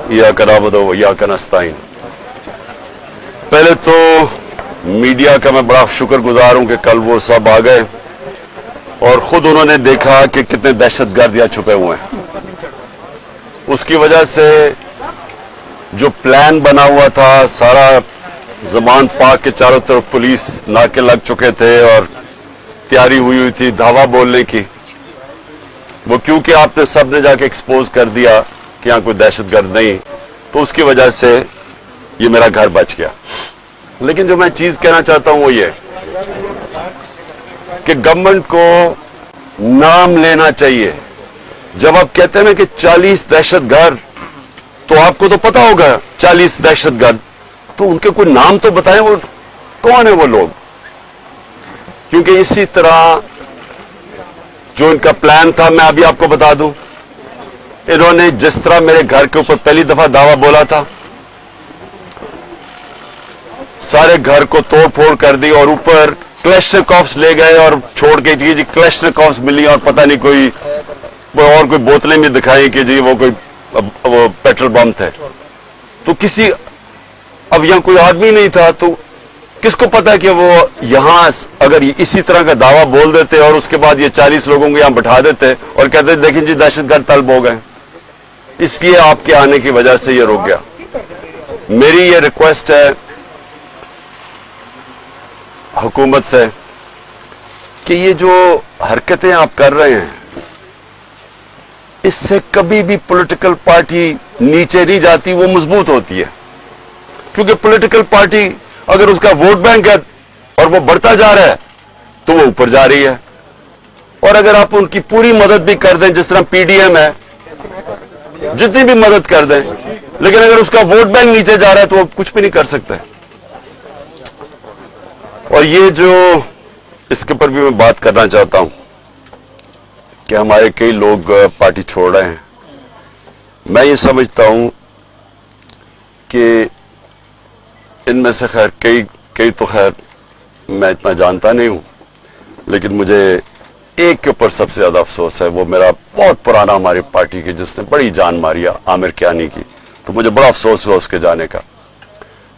इय्याक नअबुदु व इय्याक नस्तईन। पहले तो मीडिया का मैं बड़ा शुक्रगुजार हूं कि कल वो सब आ गए और खुद उन्होंने देखा कि कितने दहशतगर्द यहाँ छुपे हुए हैं। उसकी वजह से जो प्लान बना हुआ था, सारा ज़मान पार्क के चारों तरफ पुलिस नाके लग चुके थे और तैयारी हुई थी धावा बोलने की, वो क्योंकि आपने सबने जाके एक्सपोज कर दिया कि यहां कोई दहशतगर्द नहीं, तो उसकी वजह से ये मेरा घर बच गया। लेकिन जो मैं चीज कहना चाहता हूं वो ये कि गवर्नमेंट को नाम लेना चाहिए। जब आप कहते हैं ना कि 40 दहशतगर्द, तो आपको तो पता होगा 40 दहशतगर्द, तो उनके कोई नाम तो बताएं, वो कौन है वो लोग। क्योंकि इसी तरह जो इनका प्लान था, मैं अभी आपको बता दूं, इन्होंने जिस तरह मेरे घर के ऊपर पहली दफा दावा बोला था, सारे घर को तोड़ फोड़ कर दी और ऊपर क्लैशनिकोव्स ले गए और छोड़ के जी क्लैशनिकोव्स मिली और पता नहीं कोई और कोई बोतलें भी दिखाई कि जी वो कोई वो पेट्रोल बम थे। तो किसी अब यहां कोई आदमी नहीं था, तो किसको पता कि वो यहां अगर इसी तरह का दावा बोल देते और उसके बाद ये 40 लोगों को यहां बिठा देते और कहते देखें जी दहशतगर्द तलब हो गए। इसलिए आपके आने की वजह से ये रुक गया। मेरी ये रिक्वेस्ट है हुकूमत से कि ये जो हरकतें आप कर रहे हैं, इससे कभी भी पॉलिटिकल पार्टी नीचे नहीं जाती, वो मजबूत होती है। क्योंकि पॉलिटिकल पार्टी अगर उसका वोट बैंक है और वो बढ़ता जा रहा है तो वो ऊपर जा रही है, और अगर आप उनकी पूरी मदद भी कर दें, जिस तरह पीडीएम है, जितनी भी मदद कर दें, लेकिन अगर उसका वोट बैंक नीचे जा रहा है तो वो कुछ भी नहीं कर सकते। और ये जो इसके ऊपर भी मैं बात करना चाहता हूं कि हमारे कई लोग पार्टी छोड़ रहे हैं। मैं ये समझता हूं कि इनमें से खैर कई तो खैर मैं इतना जानता नहीं हूं, लेकिन मुझे एक के ऊपर सबसे ज्यादा अफसोस है। वो मेरा बहुत पुराना हमारी पार्टी की, जिसने बड़ी जान मारी है, आमिर कियानी की। तो मुझे बड़ा अफसोस हुआ उसके जाने का।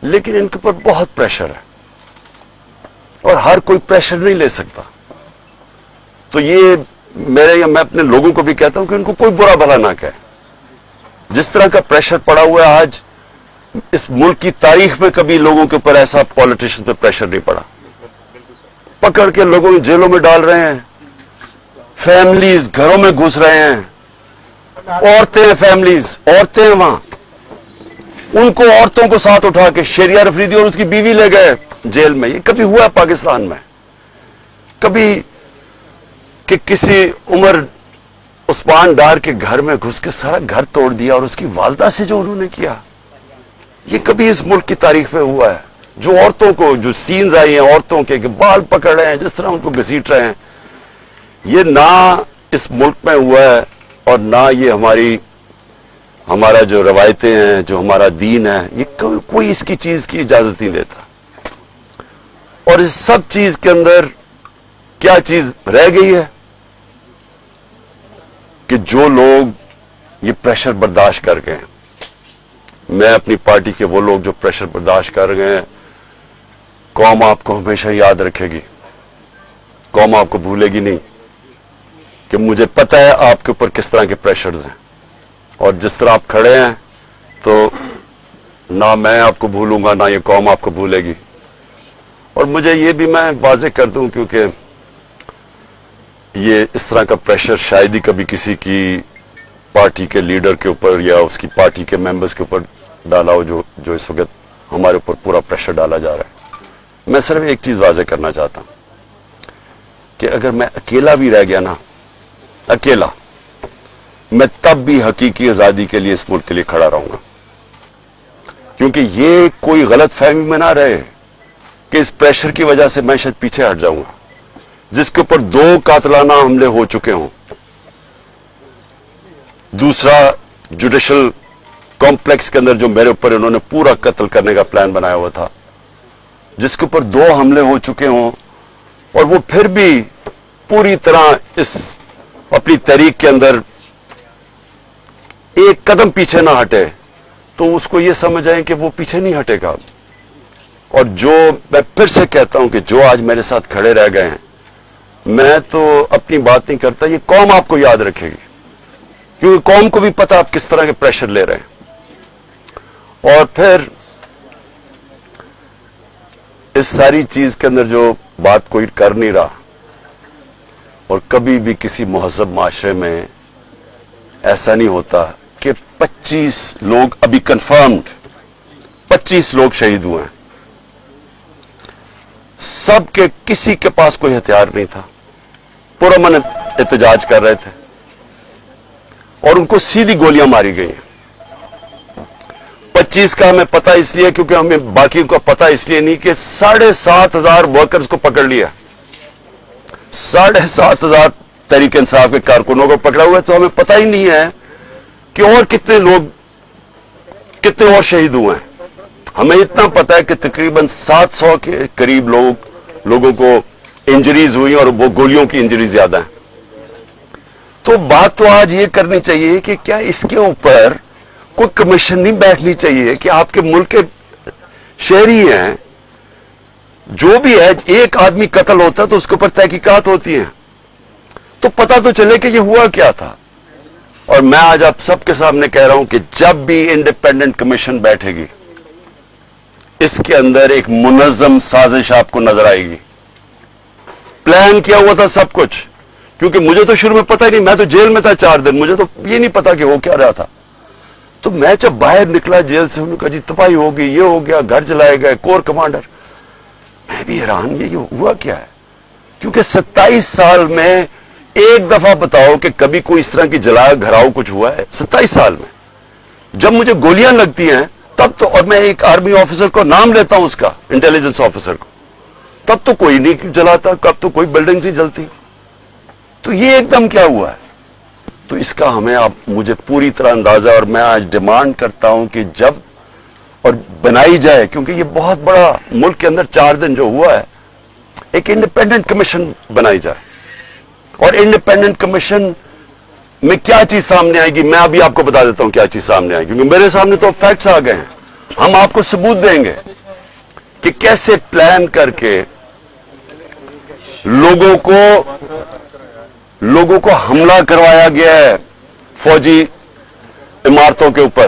लेकिन इनके ऊपर बहुत प्रेशर है और हर कोई प्रेशर नहीं ले सकता। तो ये मैं अपने लोगों को भी कहता हूं कि उनको कोई बुरा भला ना कहे। जिस तरह का प्रेशर पड़ा हुआ है आज, इस मुल्क की तारीख में कभी लोगों के ऊपर ऐसा पॉलिटिशियन पे प्रेशर नहीं पड़ा। पकड़ के लोगों को जेलों में डाल रहे हैं, फैमिलीज घरों में घुस रहे हैं, औरतें हैं, फैमिलीज औरतें हैं वहां, उनको औरतों को साथ उठा के शेरिया अफरीदी और उसकी बीवी ले गए जेल में। ये कभी हुआ पाकिस्तान में? कभी कि किसी उमर उस्मान डार के घर में घुस के सारा घर तोड़ दिया और उसकी वालदा से जो उन्होंने किया, ये कभी इस मुल्क की तारीख में हुआ है? जो औरतों को, जो सीन्स आई हैं औरतों के बाल पकड़ रहे हैं, जिस तरह उनको घसीट रहे हैं, ये ना इस मुल्क में हुआ है और ना ये हमारा जो रवायतें हैं, जो हमारा दीन है, ये कोई इसकी चीज की इजाजत नहीं देता। और इस सब चीज के अंदर क्या चीज रह गई है कि जो लोग ये प्रेशर बर्दाश्त कर गए हैं, मैं अपनी पार्टी के वो लोग जो प्रेशर बर्दाश्त कर गए हैं, कौम आपको हमेशा याद रखेगी, कौम आपको भूलेगी नहीं। कि मुझे पता है आपके ऊपर किस तरह के प्रेशर्स हैं और जिस तरह आप खड़े हैं, तो ना मैं आपको भूलूंगा ना ये कौम आपको भूलेगी। और मुझे ये भी मैं वाज़ेह कर दूं, क्योंकि ये इस तरह का प्रेशर शायद ही कभी किसी की पार्टी के लीडर के ऊपर या उसकी पार्टी के मेंबर्स के ऊपर डाला हो, जो इस वक्त हमारे ऊपर पूरा प्रेशर डाला जा रहा है। मैं सिर्फ एक चीज वाज़ेह करना चाहता हूं कि अगर मैं अकेला भी रह गया ना, अकेला, मैं तब भी हकीकी आजादी के लिए इस मुल्क के लिए खड़ा रहूंगा। क्योंकि ये कोई गलत फहमी में ना रहे कि इस प्रेशर की वजह से मैं शायद पीछे हट जाऊंगा। जिसके ऊपर 2 कातलाना हमले हो चुके हों, दूसरा जुडिशल कॉम्प्लेक्स के अंदर जो मेरे ऊपर इन्होंने पूरा कत्ल करने का प्लान बनाया हुआ था, जिसके ऊपर 2 हमले हो चुके हों और वो फिर भी पूरी तरह इस अपनी तहरीक के अंदर एक कदम पीछे ना हटे तो उसको ये समझ आए कि वो पीछे नहीं हटेगा। और जो मैं फिर से कहता हूं कि जो आज मेरे साथ खड़े रह गए हैं, मैं तो अपनी बात नहीं करता, ये कौम आपको याद रखेगी, क्योंकि कौम को भी पता आप किस तरह के प्रेशर ले रहे हैं। और फिर इस सारी चीज के अंदर जो बात कोई कर नहीं रहा, और कभी भी किसी मुहज़्ज़ब माशरे में ऐसा नहीं होता कि 25 लोग अभी कंफर्म्ड 25 लोग शहीद हुए हैं, सबके किसी के पास कोई हथियार नहीं था, पुरअमन एहतजाज कर रहे थे और उनको सीधी गोलियां मारी गई हैं। 25 का हमें पता इसलिए क्योंकि हमें बाकी का पता इसलिए नहीं कि 7,500 वर्कर्स को पकड़ लिया, 7,500 तहरीक इंसाफ के कारकुनों को पकड़ा हुआ है, तो हमें पता ही नहीं है कि और कितने और शहीद हुए हैं। हमें इतना पता है कि तकरीबन 700 के करीब लोगों को इंजरीज हुई और वो गोलियों की इंजरीज ज्यादा है। तो बात तो आज ये करनी चाहिए कि क्या इसके ऊपर कोई कमीशन नहीं बैठनी चाहिए कि आपके मुल्क के शहरी हैं, जो भी है, एक आदमी कत्ल होता है तो उसके ऊपर तहकीकात होती है, तो पता तो चले कि ये हुआ क्या था। और मैं आज आप सबके सामने कह रहा हूं कि जब भी इंडिपेंडेंट कमीशन बैठेगी, इसके अंदर एक मुनज़्ज़म साजिश आपको नजर आएगी। प्लान किया हुआ था सब कुछ, क्योंकि मुझे तो शुरू में पता ही नहीं, मैं तो जेल में था 4 दिन, मुझे तो ये नहीं पता कि हो क्या रहा था। तो मैं जब बाहर निकला जेल से, उन्होंने कहा जी तबाही हो गई, ये हो गया, घर जलाए गए, कोर कमांडर। मैं भी हैरान, ये हुआ क्या है, क्योंकि 27 साल में एक दफा बताओ कि कभी कोई इस तरह की जला घराव कुछ हुआ है 27 साल में। जब मुझे गोलियां लगती हैं तब तो, और मैं एक आर्मी ऑफिसर को नाम लेता हूं उसका, इंटेलिजेंस ऑफिसर को, तब तो कोई नहीं जलाता, कब तो कोई बिल्डिंग नहीं जलती। तो ये एकदम क्या हुआ है? तो इसका हमें आप मुझे पूरी तरह अंदाजा, और मैं आज डिमांड करता हूं कि जब और बनाई जाए, क्योंकि ये बहुत बड़ा मुल्क के अंदर 4 दिन जो हुआ है, एक इंडिपेंडेंट कमीशन बनाई जाए। और इंडिपेंडेंट कमीशन में क्या चीज सामने आएगी, मैं अभी आपको बता देता हूं क्या चीज सामने आएगी, क्योंकि मेरे सामने तो फैक्ट्स आ गए हैं। हम आपको सबूत देंगे कि कैसे प्लान करके लोगों को हमला करवाया गया है फौजी इमारतों के ऊपर।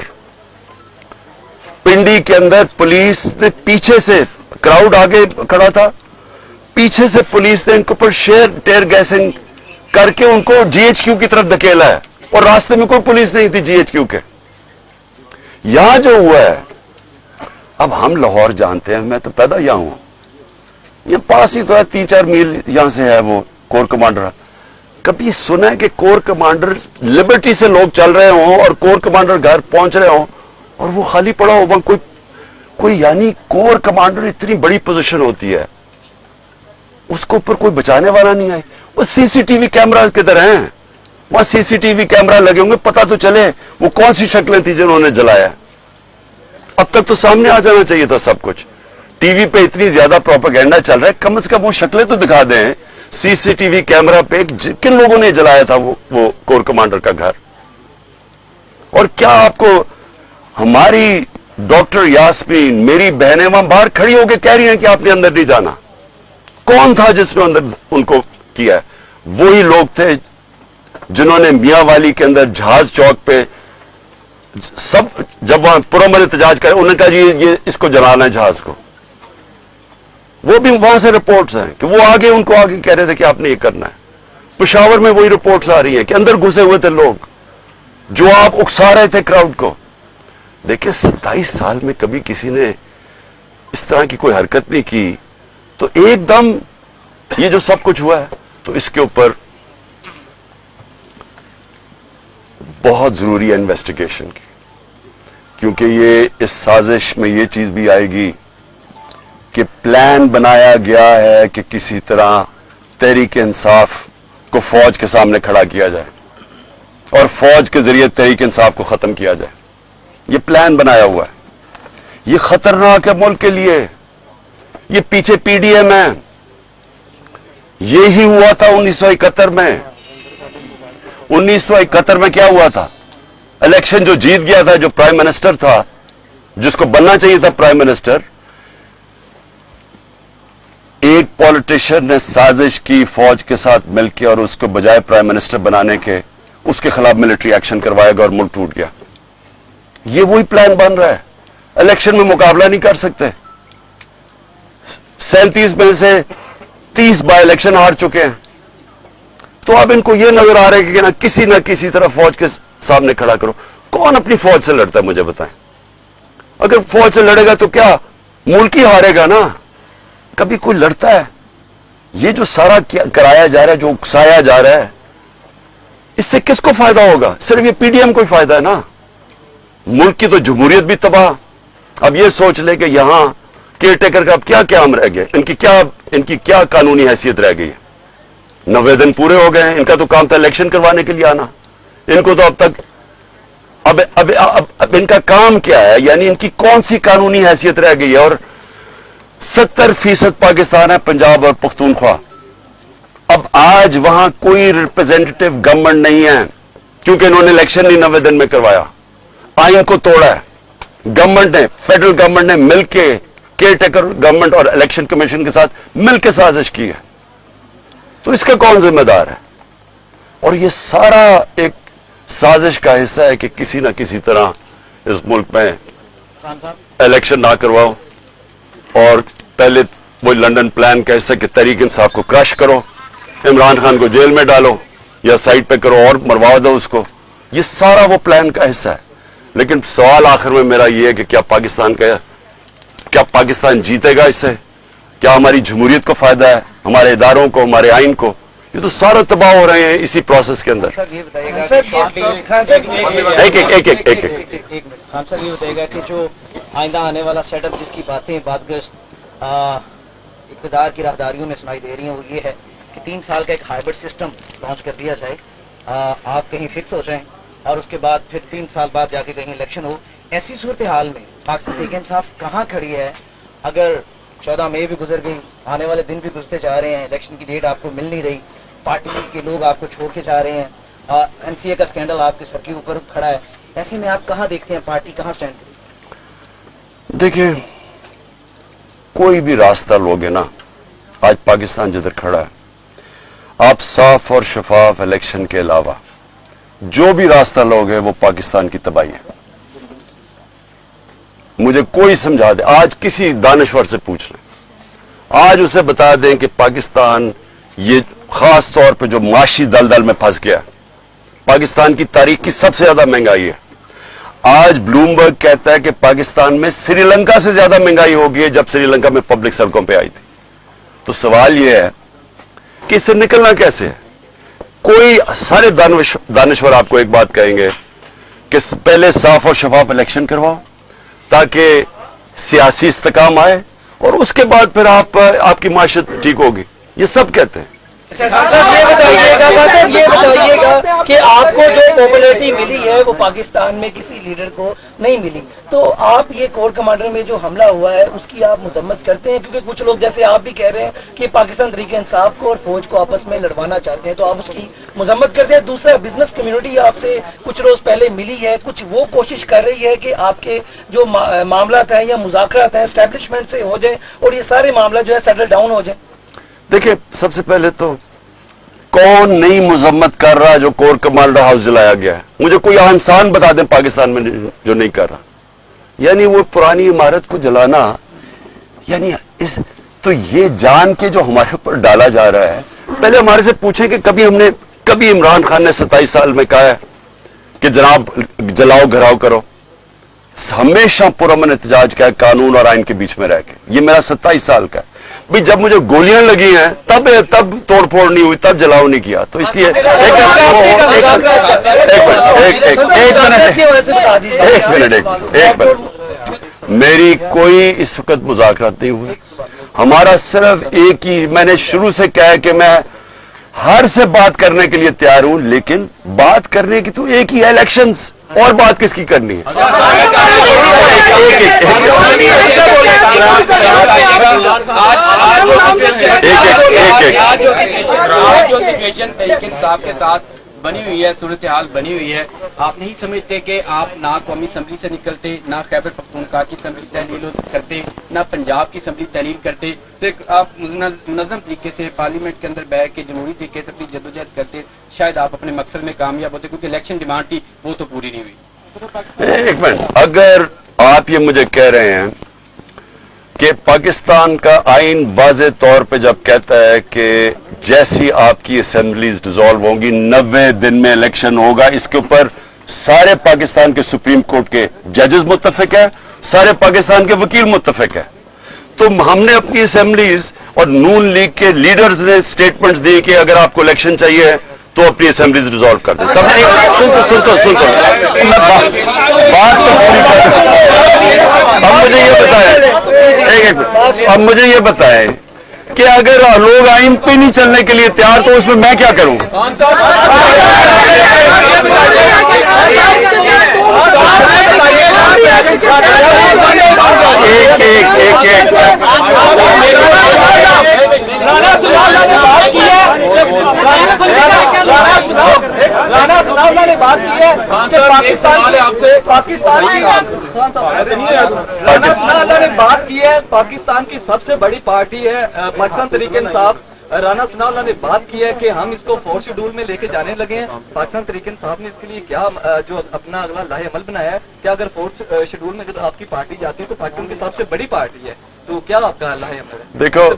पिंडी के अंदर पुलिस ने पीछे से, क्राउड आगे खड़ा था, पीछे से पुलिस ने इनके ऊपर टेयर गैसिंग करके उनको जीएचक्यू की तरफ धकेला है, और रास्ते में कोई पुलिस नहीं थी जीएचक्यू के। यहां जो हुआ है, अब हम लाहौर जानते हैं, मैं तो पैदा यहां हूं, ये पास ही तो है, 3-4 मील यहां से है वो कोर कमांडर। कभी सुना है कि कोर कमांडर लिबर्टी से लोग चल रहे हों और कोर कमांडर घर पहुंच रहे हों और वो खाली पड़ा हो वहां कोई यानी कोर कमांडर इतनी बड़ी पोजीशन होती है, उसको ऊपर कोई बचाने वाला नहीं है। वो सीसीटीवी कैमरा किधर हैं? वहां सीसीटीवी कैमरा लगे होंगे, पता तो चले वो कौन सी शक्लें थी जिन्होंने जलाया। अब तक तो सामने आ जाना चाहिए था सब कुछ। टीवी पे इतनी ज्यादा प्रोपेगेंडा चल रहा है, कम से कम वो शक्लें तो दिखा दें सीसीटीवी कैमरा पे किन लोगों ने जलाया था वो कोर कमांडर का घर। और क्या आपको हमारी डॉक्टर यास्मीन, मेरी बहनें वहां बाहर खड़ी होकर कह रही हैं कि आपने अंदर नहीं जाना। कौन था जिसने अंदर उनको किया है? वही लोग थे जिन्होंने मियांवाली के अंदर जहाज चौक पे सब, जब वहां पुरअमन एहतजाज करे, उन्होंने कहा जी ये इसको जलाना है जहाज को। वो भी वहां से रिपोर्ट्स हैं कि वो उनको आगे कह रहे थे कि आपने ये करना है। पेशावर में वही रिपोर्ट्स आ रही हैं कि अंदर घुसे हुए थे लोग जो आप उकसा रहे थे क्राउड को। देखिए 27 साल में कभी किसी ने इस तरह की कोई हरकत नहीं की, तो एकदम ये जो सब कुछ हुआ है, तो इसके ऊपर बहुत जरूरी है इन्वेस्टिगेशन की, क्योंकि ये इस साजिश में ये चीज भी आएगी कि प्लान बनाया गया है कि किसी तरह तहरीक इंसाफ को फौज के सामने खड़ा किया जाए और फौज के जरिए तहरीक इंसाफ को खत्म किया जाए। ये प्लान बनाया हुआ है। ये खतरनाक है मुल्क के लिए। ये पीछे पीडीएम है। ये ही हुआ था 1971 में। 1971 में क्या हुआ था? इलेक्शन जो जीत गया था, जो प्राइम मिनिस्टर था, जिसको बनना चाहिए था प्राइम मिनिस्टर, एक पॉलिटिशियन ने साजिश की फौज के साथ मिलकर और उसको बजाय प्राइम मिनिस्टर बनाने के उसके खिलाफ मिलिट्री एक्शन करवाएगा और मुल्क टूट गया। ये वही प्लान बन रहा है। इलेक्शन में मुकाबला नहीं कर सकते। 37 में से 30 बाय इलेक्शन हार चुके हैं। तो अब इनको ये नजर आ रहा है कि ना किसी तरह फौज के सामने खड़ा करो। कौन अपनी फौज से लड़ता है मुझे बताएं? अगर फौज से लड़ेगा तो क्या मुल्क ही हारेगा ना? कभी कोई लड़ता है? ये जो सारा कराया जा रहा है, जो उकसाया जा रहा है, इससे किसको फायदा होगा? सिर्फ ये पीडीएम को ही फायदा है ना। मुल्क की तो जमहूरियत भी तबाह। अब ये सोच ले कि यहां केयर टेकर का अब क्या काम रह गया, इनकी क्या कानूनी हैसियत रह गई है। 90 दिन पूरे हो गए हैं। इनका तो काम था इलेक्शन करवाने के लिए आना। इनको तो अब तक अब इनका काम क्या है? यानी इनकी कौन सी कानूनी हैसियत रह गई है? और 70% पाकिस्तान है पंजाब और पख्तूनख्वा। अब आज वहां कोई रिप्रेजेंटेटिव गवर्नमेंट नहीं है क्योंकि इन्होंने इलेक्शन नहीं 90 दिन में करवाया, आइन को तोड़ा है। गवर्नमेंट ने, फेडरल गवर्नमेंट ने मिलकर केयर टेकर गवर्नमेंट और इलेक्शन कमीशन के साथ मिलकर साजिश की है। तो इसका कौन जिम्मेदार है? और ये सारा एक साजिश का हिस्सा है कि किसी न किसी तरह इस मुल्क में इलेक्शन ना करवाओ और पहले वो लंदन प्लान का हिस्सा कि तहरीक इंसाफ को क्रश करो, इमरान खान को जेल में डालो या साइड पे करो और मरवा दो उसको। ये सारा वो प्लान का हिस्सा है। लेकिन सवाल आखिर में मेरा ये है कि क्या पाकिस्तान जीतेगा इससे? क्या हमारी जमहूरियत को फायदा है, हमारे इदारों को, हमारे आइन को? ये तो सारा तबाह हो रहे हैं इसी प्रोसेस के अंदर। सर ये बताइएगा एक मिनट खान साहब ये बताइएगा कि जो आइंदा आने वाला सेटअप जिसकी बातगश्त इक़्तिदार की राहदारियों में सुनाई दे रही हैं वो ये है कि 3 साल का एक हाइब्रिड सिस्टम लॉन्च कर दिया जाए, आप कहीं फिक्स हो जाएं और उसके बाद फिर 3 साल बाद जाके कहीं इलेक्शन हो। ऐसी सूरत हाल में पाकिस्तान तहरीक इंसाफ कहाँ खड़ी है? अगर 14 मई भी गुजर गई, आने वाले दिन भी गुजरते जा रहे हैं, इलेक्शन की डेट आपको मिल नहीं रही, पार्टी के लोग आपको छोड़ के जा रहे हैं, एनसीए का स्कैंडल आपके सर के ऊपर खड़ा है, ऐसे में आप कहां देखते हैं पार्टी कहां स्टैंड करेगी? देखिए, कोई भी रास्ता लोगे ना, आज पाकिस्तान जिधर खड़ा है, आप साफ और शफाफ इलेक्शन के अलावा जो भी रास्ता लोगे वो पाकिस्तान की तबाही है। मुझे कोई समझा दे, आज किसी दानिश्वर से पूछ लें, आज उसे बता दें कि पाकिस्तान ये खास तौर पे जो माशी दलदल में फंस गया, पाकिस्तान की तारीख की सबसे ज्यादा महंगाई है। आज ब्लूमबर्ग कहता है कि पाकिस्तान में श्रीलंका से ज्यादा महंगाई हो गई है जब श्रीलंका में पब्लिक सड़कों पे आई थी। तो सवाल यह है कि इससे निकलना कैसे है? कोई सारे दानिश्वर आपको एक बात कहेंगे कि पहले साफ और शफाफ इलेक्शन करवाओ ताकि सियासी इस्तेकाम आए और उसके बाद फिर आपकी माशत ठीक होगी। ये सब कहते हैं। ये बताइएगा कि आपको जो पॉपुलैरिटी मिली है वो पाकिस्तान में किसी लीडर को नहीं मिली, तो आप ये कोर कमांडर में जो हमला हुआ है उसकी आप मजम्मत करते हैं? क्योंकि कुछ लोग जैसे आप भी कह रहे हैं कि पाकिस्तान तहरीक इंसाफ को और फौज को आपस में लड़वाना चाहते हैं, तो आप उसकी मजम्मत करते हैं। दूसरा, बिजनेस कम्युनिटी आपसे कुछ रोज पहले मिली है, कुछ वो कोशिश कर रही है कि आपके जो मामला हैं या मुज़ाकरात हैं एस्टैब्लिशमेंट से हो जाए और ये सारे मामला जो है सेटल डाउन हो जाए। देखिए, सबसे पहले तो कौन नई मजम्मत कर रहा है जो कोर कमांडर हाउस जलाया गया है? मुझे कोई इंसान बता दें पाकिस्तान में जो नहीं कर रहा। यानी वो पुरानी इमारत को जलाना, यानी तो ये जान के जो हमारे ऊपर डाला जा रहा है। पहले हमारे से पूछे कि कभी इमरान खान ने 27 साल में कहा है कि जनाब जलाओ घराव करो? हमेशा पुरअमन एहतजाज का है, कानून और आइन के बीच में रह के। ये मेरा 27 साल का है भाई। जब मुझे गोलियां लगी हैं तब तोड़फोड़ नहीं हुई, तब जलाओ नहीं किया। तो इसलिए एक मिनट, मेरी कोई इस वक्त मुज़ाकरात नहीं हुई। हमारा सिर्फ एक ही, मैंने शुरू से कहा है कि मैं हर से बात करने के लिए तैयार हूं, लेकिन बात करने की तो एक ही है, इलेक्शंस। और बात किसकी करनी है? जो सिचुएशन तहरीक इंसाफ के साथ बनी हुई है, सूरत हाल बनी हुई है, आप नहीं समझते कि आप ना कौमी असम्बली से निकलते, ना खैबर पख्तूनख्वा की असम्बली तहलील करते, ना पंजाब की असम्बली तहलील करते, फिर आप मुनज़्ज़म तरीके से पार्लियामेंट के अंदर बैठ के जमहूरी तरीके से अपनी जद्दोजहद करते, शायद आप अपने मकसद में कामयाब होते, क्योंकि इलेक्शन डिमांड थी वो तो पूरी नहीं हुई। एक मिनट, अगर आप ये मुझे कह रहे हैं कि पाकिस्तान का आइन वाज़े तौर पे जब कहता है कि जैसी आपकी असेंबलीज डिसॉल्व होंगी 90 दिन में इलेक्शन होगा, इसके ऊपर सारे पाकिस्तान के सुप्रीम कोर्ट के जजेस मुत्तफिक है, सारे पाकिस्तान के वकील मुत्तफिक है, तो हमने अपनी असेंबलीज और नून लीग के लीडर्स ने स्टेटमेंट्स दिए कि अगर आपको इलेक्शन चाहिए तो अपनी असेंबलीज डिसॉल्व कर दें। सब सुन बात तो पूरी कर। अब मुझे ये बताएं, अब मुझे ये बताएं कि अगर लोग आइन पे नहीं चलने के लिए तैयार तो उसमें मैं क्या करूं? एक राना सुनावला ने बात की है कि पाकिस्तान की सबसे बड़ी पार्टी है पाकिस्तान तहरीक इंसाफ। राना सुनावला ने बात की है कि हम इसको 4th शेड्यूल में लेके जाने लगे हैं। पाकिस्तान तहरीक इंसाफ ने इसके लिए क्या जो अपना अगला लाहे अमल बनाया है, क्या अगर 4th शेड्यूल में अगर आपकी पार्टी जाती है तो पाकिस्तान की सबसे बड़ी पार्टी है, तो क्या आपका लाहे अमल है? देखो,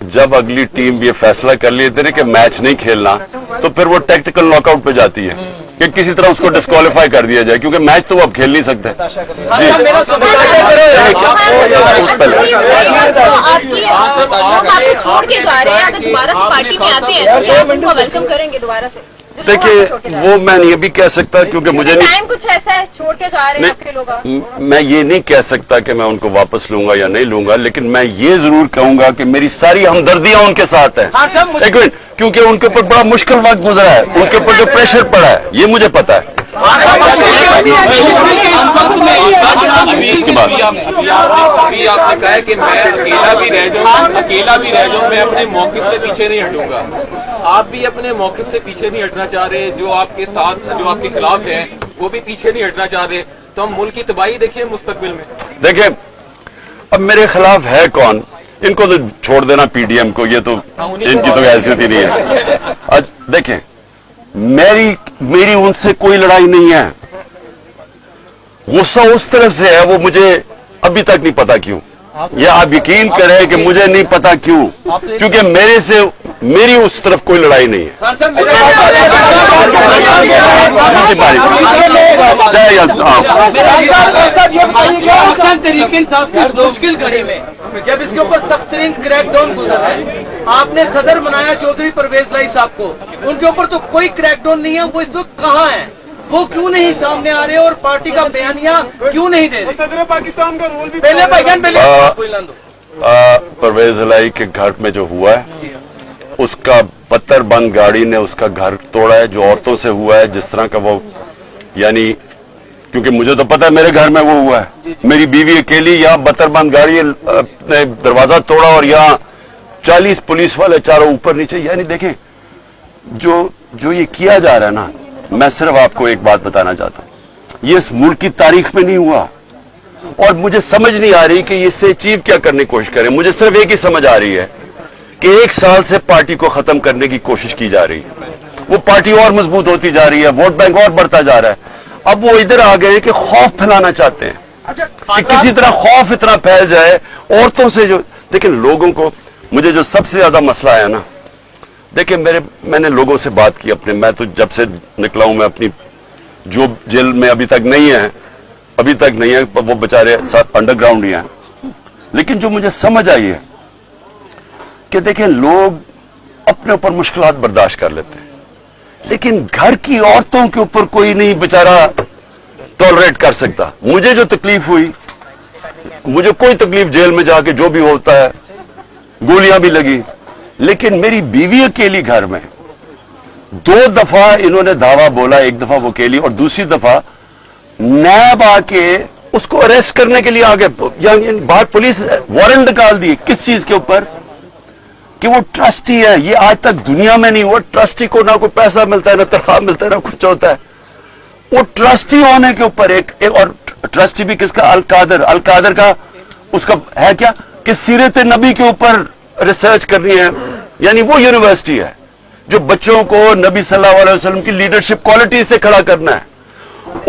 जब अगली टीम ये फैसला कर लेते थे कि मैच नहीं खेलना, तो फिर वो टैक्टिकल नॉकआउट पे जाती है कि किसी तरह उसको डिस्क्वालीफाई कर दिया जाए, क्योंकि मैच तो वो अब खेल नहीं सकते। वेलकम करेंगे दोबारा से? देखिए, वो मैं ये भी कह सकता, क्योंकि मुझे नहीं, टाइम कुछ ऐसा है छोड़ के जा रहे हैं आपके लोग। मैं ये नहीं कह सकता कि मैं उनको वापस लूंगा या नहीं लूंगा, लेकिन मैं ये जरूर कहूंगा कि मेरी सारी हमदर्दियां उनके साथ है। एक मिनट, क्योंकि उनके ऊपर बड़ा मुश्किल वक्त गुजरा है, उनके ऊपर जो प्रेशर पड़ा है ये मुझे पता है। इसके बाद अभी आपने कहा है कि मैं अकेला भी रह जाऊं, मैं अपने मौक़िफ़ से पीछे नहीं हटूंगा। आप भी अपने मौक़िफ़ से पीछे नहीं हटना चाह रहे, जो आपके साथ जो आपके खिलाफ हैं वो भी पीछे नहीं हटना चाह रहे, तो हम मुल्क की तबाही देखिए मुस्तकबिल में। देखिए, अब मेरे खिलाफ है कौन? इनको तो छोड़ देना पीडीएम को, ये तो इनकी तो हैसियत ही नहीं है। आज देखें, मेरी उनसे कोई लड़ाई नहीं है, गुस्सा उस तरफ से है, वो मुझे अभी तक नहीं पता क्यों। या आप यकीन करें कि मुझे नहीं पता क्यों, क्योंकि मेरी उस तरफ कोई लड़ाई नहीं है। तरीके मुश्किल घड़ी में जब इसके ऊपर सख्त तरीन क्रैकडाउन गुजरा है, आपने सदर बनाया चौधरी परवेज लाई साहब को, उनके ऊपर तो कोई क्रैकडाउन नहीं है, वो इस वक्त कहाँ है? वो क्यों नहीं सामने आ रहे और पार्टी का बयानिया क्यों नहीं दे रहे? सदर पाकिस्तान का रोल भी पहले परवेज लाई के घर में जो हुआ है, उसका बत्तर बंद गाड़ी ने उसका घर तोड़ा है, जो औरतों से हुआ है, जिस तरह का वो, यानी क्योंकि मुझे तो पता है मेरे घर में वो हुआ है, मेरी बीवी अकेली, यहाँ बत्तरबंद गाड़ी ने दरवाजा तोड़ा और यहाँ 40 पुलिस वाले चारों ऊपर नीचे। यानी देखें, जो ये किया जा रहा है ना, मैं सिर्फ आपको एक बात बताना चाहता हूं, ये इस मुल्क की तारीख में नहीं हुआ, और मुझे समझ नहीं आ रही कि इससे अचीव क्या करने की कोशिश करें। मुझे सिर्फ एक ही समझ आ रही है कि 1 साल से पार्टी को खत्म करने की कोशिश की जा रही है, वो पार्टी और मजबूत होती जा रही है, वोट बैंक और बढ़ता जा रहा है। अब वो इधर आ गए कि खौफ फैलाना चाहते हैं कि किसी तरह खौफ इतना फैल जाए औरतों से। जो लेकिन लोगों को, मुझे जो सबसे ज्यादा मसला है ना, देखिए मैंने लोगों से बात की अपने, मैं तो जब से निकला हूं, मैं अपनी जो जेल में अभी तक नहीं है, वो बेचारे साथ अंडरग्राउंड ही हैं, लेकिन जो मुझे समझ आई है कि देखिए, लोग अपने ऊपर मुश्किलात बर्दाश्त कर लेते हैं, लेकिन घर की औरतों के ऊपर कोई नहीं बेचारा टॉलरेट कर सकता। मुझे जो तकलीफ हुई, मुझे कोई तकलीफ जेल में जाके जो भी होता है, गोलियां भी लगी, लेकिन मेरी बीवी अकेली घर में 2 दफा इन्होंने धावा बोला, एक दफा वो अकेली और दूसरी दफा नैब आके उसको अरेस्ट करने के लिए आगे, बाहर पुलिस वारंट निकाल दिए। किस चीज के ऊपर? کہ وہ ٹرسٹی ہے. یہ آج تک دنیا میں نہیں ہوا. ٹرسٹی کو نہ کوئی پیسہ ملتا ہے, نہ تنخواہ ملتا ہے, نہ کچھ ہوتا ہے. وہ ٹرسٹی ہونے کے اوپر ایک اور ٹرسٹی بھی کس کا؟ القادر کا اس کا ہے کیا کہ سیرت نبی کے اوپر ریسرچ کرنی ہے. یعنی وہ یونیورسٹی ہے جو بچوں کو نبی صلی اللہ علیہ وسلم کی لیڈرشپ کوالٹی سے کھڑا کرنا ہے.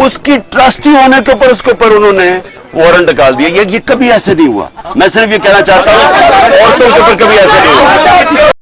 اس کی ٹرسٹی ہونے کے اوپر اس کے اوپر انہوں نے وارنٹ نکال دیا. یہ کبھی ایسے نہیں ہوا. میں صرف یہ کہنا چاہتا ہوں عورتوں کے اوپر کبھی ایسے نہیں ہوا.